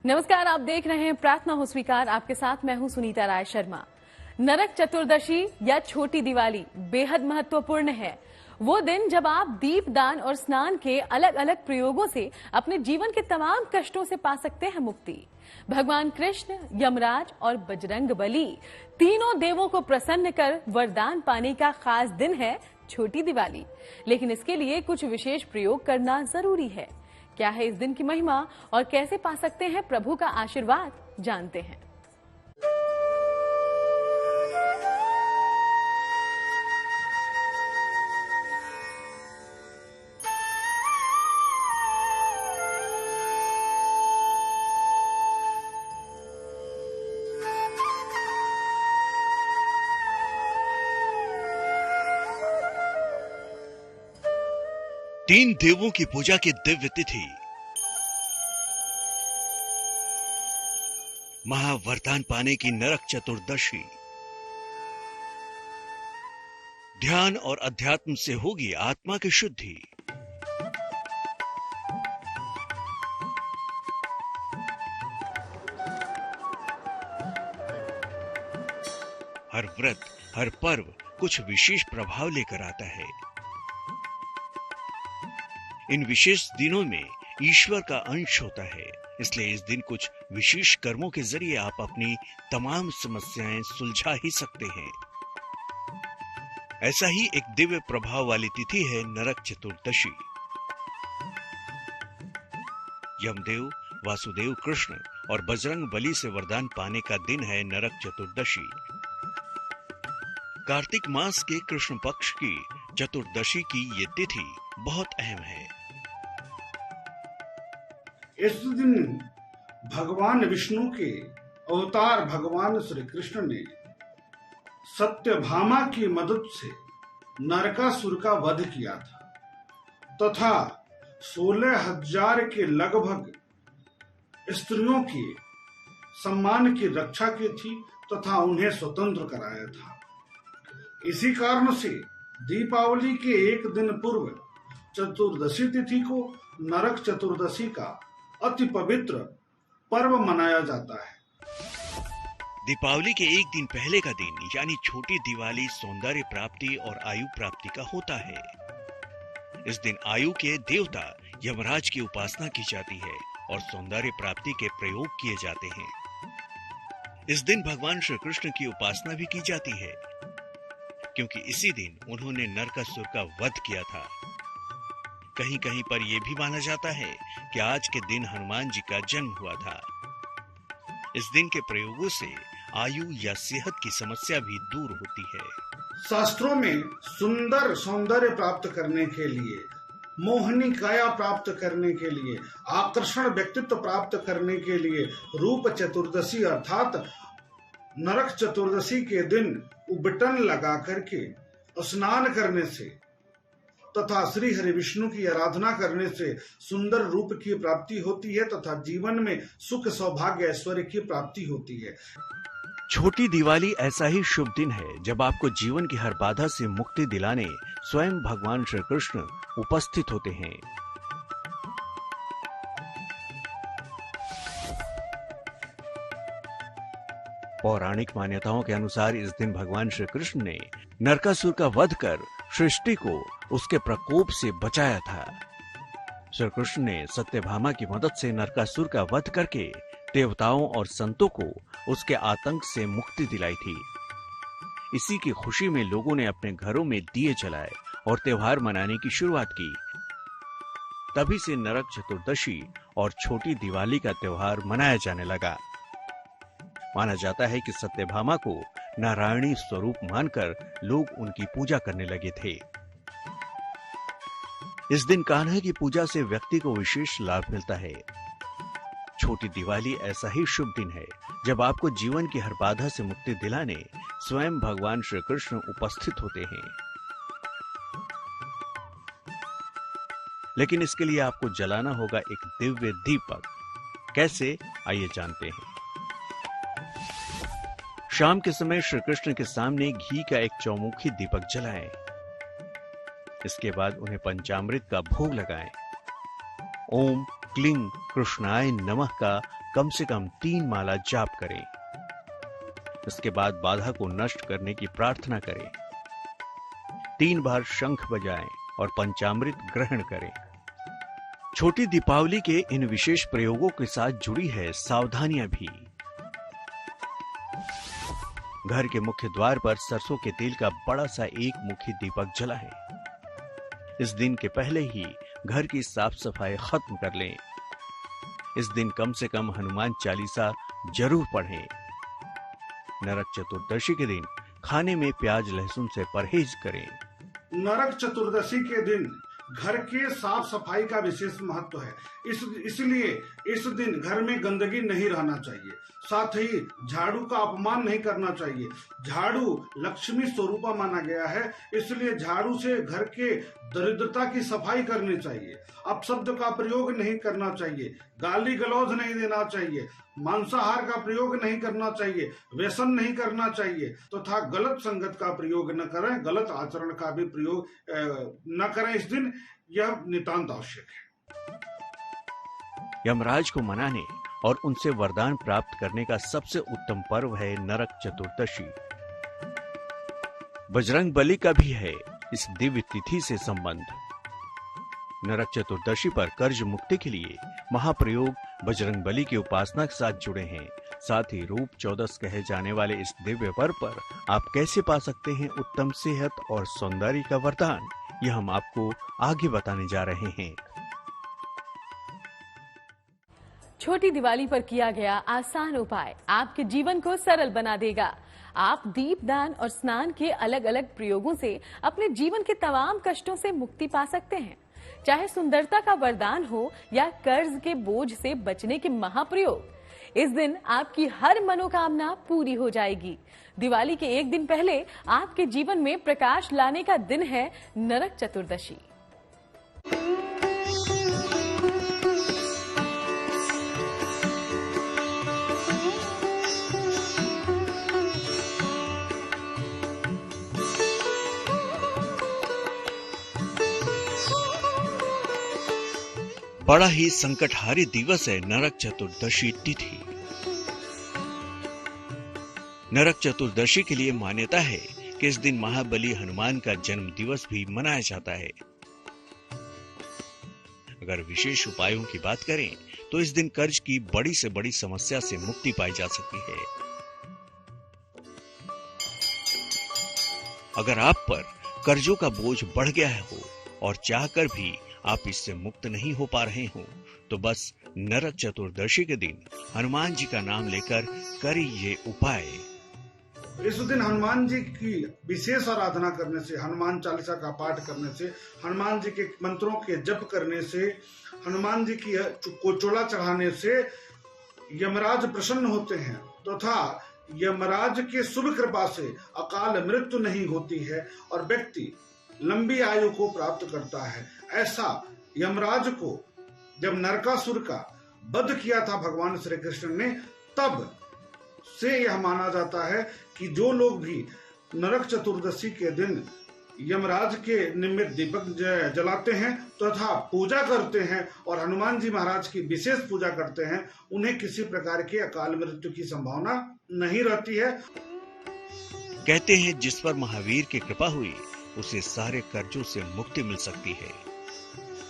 नमस्कार, आप देख रहे हैं प्रार्थना हो स्वीकार। आपके साथ मैं हूं सुनीता राय शर्मा। नरक चतुर्दशी या छोटी दिवाली बेहद महत्वपूर्ण है। वो दिन जब आप दीप दान और स्नान के अलग अलग प्रयोगों से अपने जीवन के तमाम कष्टों से पा सकते हैं मुक्ति। भगवान कृष्ण, यमराज और बजरंग बली तीनों देवों को प्रसन्न कर वरदान पाने का खास दिन है छोटी दिवाली। लेकिन इसके लिए कुछ विशेष प्रयोग करना जरूरी है। क्या है इस दिन की महिमा और कैसे पा सकते हैं प्रभु का आशीर्वाद, जानते हैं। तीन देवों की पूजा की दिव्य तिथि, महावरदान पाने की नरक चतुर्दशी। ध्यान और अध्यात्म से होगी आत्मा की शुद्धि। हर व्रत, हर पर्व कुछ विशेष प्रभाव लेकर आता है। इन विशेष दिनों में ईश्वर का अंश होता है, इसलिए इस दिन कुछ विशेष कर्मों के जरिए आप अपनी तमाम समस्याएं सुलझा ही सकते हैं। ऐसा ही एक दिव्य प्रभाव वाली तिथि है नरक चतुर्दशी। यमदेव, वासुदेव कृष्ण और बजरंग बली से वरदान पाने का दिन है नरक चतुर्दशी। कार्तिक मास के कृष्ण पक्ष की चतुर्दशी की ये तिथि बहुत अहम है। इस दिन भगवान विष्णु के अवतार भगवान श्री कृष्ण ने सत्यभामा की मदद से नरकासुर का वध किया था तथा 16,000 के लगभग स्त्रियों के सम्मान की रक्षा की थी तथा उन्हें स्वतंत्र कराया था। इसी कारण से दीपावली के एक दिन पूर्व चतुर्दशी तिथि को नरक चतुर्दशी का अति पवित्र पर्व मनाया जाता है। दीपावली के एक दिन पहले का दिन यानी छोटी दिवाली सौंदर्य प्राप्ति और आयु प्राप्ति का होता है। इस दिन आयु के देवता यमराज की उपासना की जाती है और सौंदर्य प्राप्ति के प्रयोग किए जाते हैं। इस दिन भगवान श्री कृष्ण की उपासना भी की जाती है, क्योंकि इसी दिन उन्होंने नरकासुर का वध किया था। कहीं कहीं पर यह भी माना जाता है कि आज के दिन हनुमान जी का जन्म हुआ था। इस दिन के प्रयोगों से आयु या सेहत की समस्या भी दूर होती है। शास्त्रों में सुंदर सौंदर्य प्राप्त करने के लिए, मोहनी काया प्राप्त करने के लिए, आकर्षण व्यक्तित्व प्राप्त करने के लिए रूप चतुर्दशी अर्थात नरक चतुर्दशी के दिन उबटन लगा करके स्नान करने से तथा श्री हरि विष्णु की आराधना करने से सुंदर रूप की प्राप्ति होती है तथा जीवन में सुख, सौभाग्य, ऐश्वर्य की प्राप्ति होती है। छोटी दिवाली ऐसा ही शुभ दिन है जब आपको जीवन की हर बाधा से मुक्ति दिलाने स्वयं भगवान श्री कृष्ण उपस्थित होते हैं। पौराणिक मान्यताओं के अनुसार इस दिन भगवान श्री कृष्ण ने नरकासुर का वध कर सृष्टि को उसके प्रकोप से बचाया था। श्री कृष्ण ने सत्यभामा की मदद से नरकासुर का वध करके देवताओं और संतों को उसके आतंक से मुक्ति दिलाई थी। इसी की खुशी में लोगों ने अपने घरों में दिए जलाए और त्योहार मनाने की शुरुआत की। तभी से नरक चतुर्दशी और छोटी दिवाली का त्योहार मनाया जाने लगा। माना जाता है कि सत्यभामा को नारायणी स्वरूप मानकर लोग उनकी पूजा करने लगे थे। इस दिन कान्हा की पूजा से व्यक्ति को विशेष लाभ मिलता है। छोटी दिवाली ऐसा ही शुभ दिन है जब आपको जीवन की हर बाधा से मुक्ति दिलाने स्वयं भगवान श्री कृष्ण उपस्थित होते हैं। लेकिन इसके लिए आपको जलाना होगा एक दिव्य दीपक। कैसे, आइए जानते हैं। शाम के समय श्री कृष्ण के सामने घी का एक चौमुखी दीपक जलाएं। इसके बाद उन्हें पंचामृत का भोग लगाएं। ओम क्लीं कृष्णाय नमः का कम से कम 3 माला जाप करें। इसके बाद बाधा को नष्ट करने की प्रार्थना करें। 3 बार शंख बजाएं और पंचामृत ग्रहण करें। छोटी दीपावली के इन विशेष प्रयोगों के साथ जुड़ी है सावधानियां भी। घर के मुख्य द्वार पर सरसों के तेल का बड़ा सा एक मुखी दीपक जलाएं। इस दिन के पहले ही घर की साफ सफाई खत्म कर लें। इस दिन कम से कम हनुमान चालीसा जरूर पढ़ें। नरक चतुर्दशी के दिन खाने में प्याज लहसुन से परहेज करें। नरक चतुर्दशी के दिन घर के साफ सफाई का विशेष महत्व है। इसलिए इस दिन घर में गंदगी नहीं रहना चाहिए। साथ ही झाड़ू का अपमान नहीं करना चाहिए। झाड़ू लक्ष्मी स्वरूपा माना गया है, इसलिए झाड़ू से घर के दरिद्रता की सफाई करनी चाहिए। अपशब्द का प्रयोग नहीं करना चाहिए। गाली गलौज नहीं देना चाहिए। मांसाहार का प्रयोग नहीं करना चाहिए। व्यसन नहीं करना चाहिए तथा गलत संगत का प्रयोग न करें। गलत आचरण का भी प्रयोग न करें इस दिन। यह नितांत आवश्यक है। यमराज को मनाने और उनसे वरदान प्राप्त करने का सबसे उत्तम पर्व है नरक चतुर्दशी। बजरंग बली का भी है इस दिव्य तिथि से संबंध। नरक चतुर्दशी पर कर्ज मुक्ति के लिए महाप्रयोग बजरंग बली की उपासना के साथ जुड़े हैं। साथ ही रूप 14 कहे जाने वाले इस दिव्य पर्व पर आप कैसे पा सकते हैं उत्तम सेहत और सौंदर्य का वरदान, यह हम आपको आगे बताने जा रहे हैं। छोटी दिवाली पर किया गया आसान उपाय आपके जीवन को सरल बना देगा। आप दीपदान और स्नान के अलग अलग प्रयोगों से अपने जीवन के तमाम कष्टों से मुक्ति पा सकते हैं। चाहे सुंदरता का वरदान हो या कर्ज के बोझ से बचने के महाप्रयोग, इस दिन आपकी हर मनोकामना पूरी हो जाएगी। दिवाली के एक दिन पहले आपके जीवन में प्रकाश लाने का दिन है नरक चतुर्दशी। बड़ा ही संकटहारी दिवस है नरक चतुर्दशी तिथि। नरक चतुर्दशी के लिए मान्यता है कि इस दिन महाबली हनुमान का जन्म दिवस भी मनाया जाता है। अगर विशेष उपायों की बात करें तो इस दिन कर्ज की बड़ी से बड़ी समस्या से मुक्ति पाई जा सकती है। अगर आप पर कर्जों का बोझ बढ़ गया हो और चाहकर भी आप इससे मुक्त नहीं हो पा रहे हो, तो बस नरक चतुर्दशी के दिन हनुमान जी का नाम लेकर करिए ये उपाय। इस दिन हनुमान जी की विशेष आराधना करने से, हनुमान चालीसा का पाठ करने से, हनुमान जी के मंत्रों के जप करने से, हनुमान जी की को चोला चढ़ाने से यमराज प्रसन्न होते हैं तथा यमराज के शुभ कृपा से अकाल मृत्यु नहीं होती है और व्यक्ति लंबी आयु को प्राप्त करता है। ऐसा यमराज को जब नरकासुर का वध किया था भगवान श्री कृष्ण ने, तब से यह माना जाता है कि जो लोग भी नरक चतुर्दशी के दिन यमराज के निमित्त दीपक जलाते हैं तथा पूजा करते हैं और हनुमान जी महाराज की विशेष पूजा करते हैं, उन्हें किसी प्रकार की अकाल मृत्यु की संभावना नहीं रहती है। कहते हैं जिस पर महावीर की कृपा हुई उसे सारे कर्जों से मुक्ति मिल सकती है।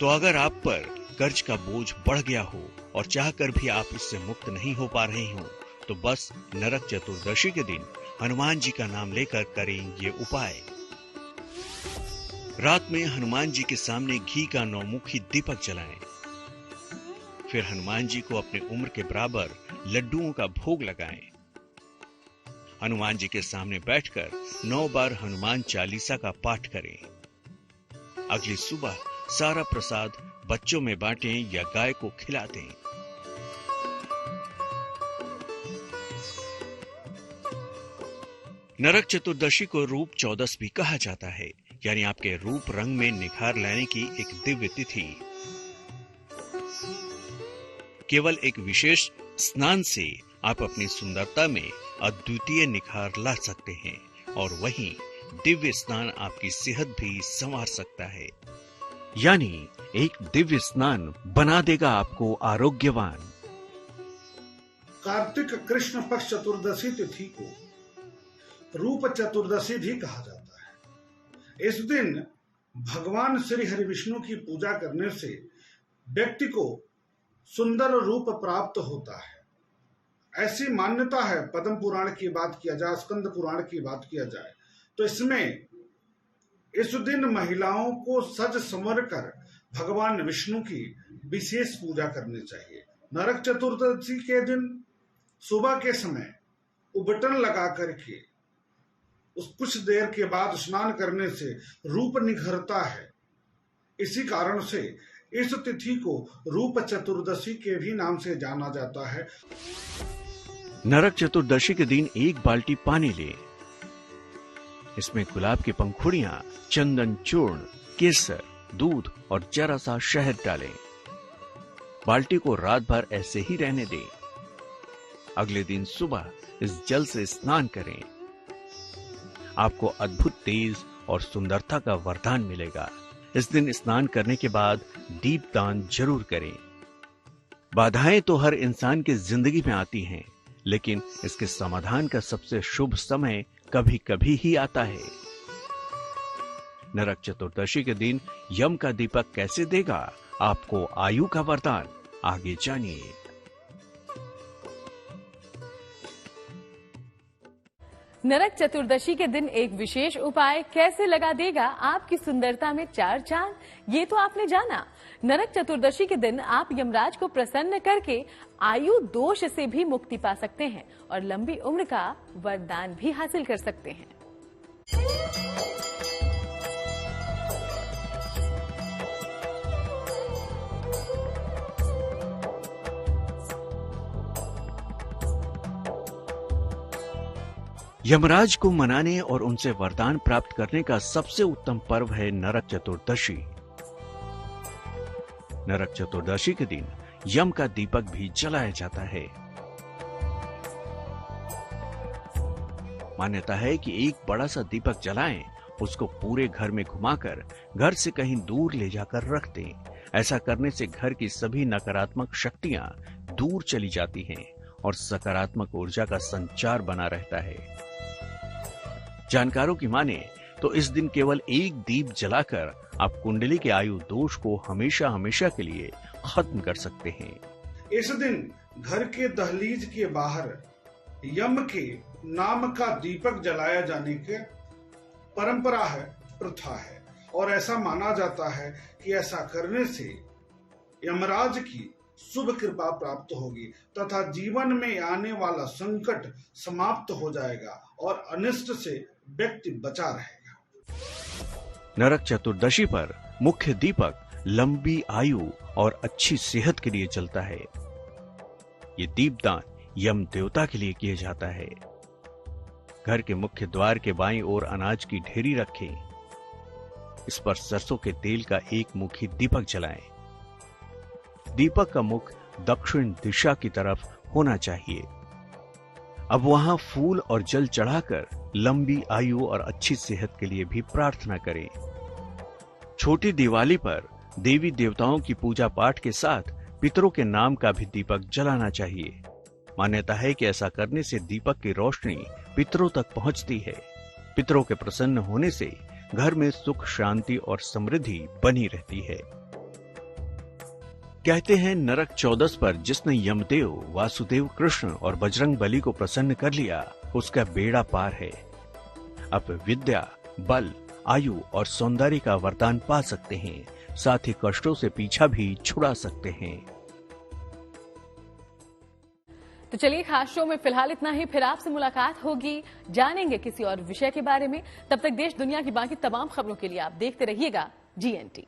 तो अगर आप पर कर्ज का बोझ बढ़ गया हो और चाहकर भी आप इससे मुक्त नहीं हो पा रहे हो, तो बस नरक चतुर्दशी के दिन हनुमान जी का नाम लेकर करें ये उपाय। रात में हनुमान जी के सामने घी का 9-मुखी दीपक जलाएं। फिर हनुमान जी को अपने उम्र के बराबर लड्डुओं का भोग लगाएं। हनुमान जी के सामने बैठकर 9 बार हनुमान चालीसा का पाठ करें। अगली सुबह सारा प्रसाद बच्चों में बांटें या गाय को खिला दें। नरक चतुर्दशी को रूप 14 भी कहा जाता है, यानी आपके रूप रंग में निखार लाने की एक दिव्य तिथि। केवल एक विशेष स्नान से आप अपनी सुंदरता में अद्वितीय निखार ला सकते हैं और वहीं दिव्य स्नान आपकी सेहत भी संवार सकता है। यानी एक दिव्य स्नान बना देगा आपको आरोग्यवान। कार्तिक कृष्ण पक्ष चतुर्दशी तिथि को रूप चतुर्दशी भी कहा जाता है। इस दिन भगवान श्री हरि विष्णु की पूजा करने से व्यक्ति को सुंदर रूप प्राप्त होता है, ऐसी मान्यता है। पद्म पुराण की बात किया जाए, स्कंद पुराण की बात किया जाए तो इसमें इस दिन महिलाओं को सज संवर कर भगवान विष्णु की विशेष पूजा करनी चाहिए। नरक चतुर्दशी के दिन सुबह के समय उबटन लगा करके उस कुछ देर के बाद स्नान करने से रूप निखरता है। इसी कारण से इस तिथि को रूप चतुर्दशी के भी नाम से जाना जाता है। नरक चतुर्दशी के दिन एक बाल्टी पानी लें। इसमें गुलाब की पंखुड़ियां, चंदन चूर्ण, केसर, दूध और जरा सा शहद डालें। बाल्टी को रात भर ऐसे ही रहने दें। अगले दिन सुबह इस जल से स्नान करें। आपको अद्भुत तेज और सुंदरता का वरदान मिलेगा। इस दिन स्नान करने के बाद दीपदान जरूर करें। बाधाएं तो हर इंसान की जिंदगी में आती हैं, लेकिन इसके समाधान का सबसे शुभ समय कभी कभी ही आता है। नरक चतुर्दशी के दिन यम का दीपक कैसे देगा आपको आयु का वरदान, आगे जानिए। नरक चतुर्दशी के दिन एक विशेष उपाय कैसे लगा देगा आपकी सुंदरता में चार चांद, ये तो आपने जाना। नरक चतुर्दशी के दिन आप यमराज को प्रसन्न करके आयु दोष से भी मुक्ति पा सकते हैं और लंबी उम्र का वरदान भी हासिल कर सकते हैं। यमराज को मनाने और उनसे वरदान प्राप्त करने का सबसे उत्तम पर्व है नरक चतुर्दशी। नरक चतुर्दशी के दिन यम का दीपक भी जलाया जाता है। मान्यता है कि एक बड़ा सा दीपक जलाएं, उसको पूरे घर में घुमाकर घर से कहीं दूर ले जाकर रख दें। ऐसा करने से घर की सभी नकारात्मक शक्तियां दूर चली जाती हैं और सकारात्मक ऊर्जा का संचार बना रहता है। जानकारों की माने तो इस दिन केवल एक दीप जलाकर आप कुंडली के आयु दोष को हमेशा हमेशा के लिए खत्म कर सकते हैं। इस दिन घर के दहलीज के बाहर यम के नाम का दीपक जलाया जाने की परंपरा है, प्रथा है, और ऐसा माना जाता है कि ऐसा करने से यमराज की शुभ कृपा प्राप्त होगी तथा जीवन में आने वाला संकट समाप्त हो जाएगा और अनिष्ट से व्यक्ति बचा रहेगा। नरक चतुर्दशी पर मुख्य दीपक लंबी आयु और अच्छी सेहत के लिए जलता है। ये दीपदान यम देवता के लिए किया जाता है। घर के मुख्य द्वार के बाईं ओर अनाज की ढेरी रखें। इस पर सरसों के तेल का एक मुखी दीपक जलाएं। दीपक का मुख दक्षिण दिशा की तरफ होना चाहिए। अब वहां फूल और जल चढ़ाकर लंबी आयु और अच्छी सेहत के लिए भी प्रार्थना करें। छोटी दिवाली पर देवी देवताओं की पूजा पाठ के साथ पितरों के नाम का भी दीपक जलाना चाहिए। मान्यता है कि ऐसा करने से दीपक की रोशनी पितरों तक पहुंचती है। पितरों के प्रसन्न होने से घर में सुख, शांति और समृद्धि बनी रहती है। कहते हैं नरक चौदस पर जिसने यमदेव, वासुदेव, कृष्ण और बजरंग बली को प्रसन्न कर लिया, उसका बेड़ा पार है। अब विद्या, बल, आयु और सौंदर्य का वरदान पा सकते हैं, साथ ही कष्टों से पीछा भी छुड़ा सकते हैं। तो चलिए, खास शो में फिलहाल इतना ही। फिर आपसे मुलाकात होगी, जानेंगे किसी और विषय के बारे में। तब तक देश दुनिया की बाकी तमाम खबरों के लिए आप देखते रहिएगा GNT।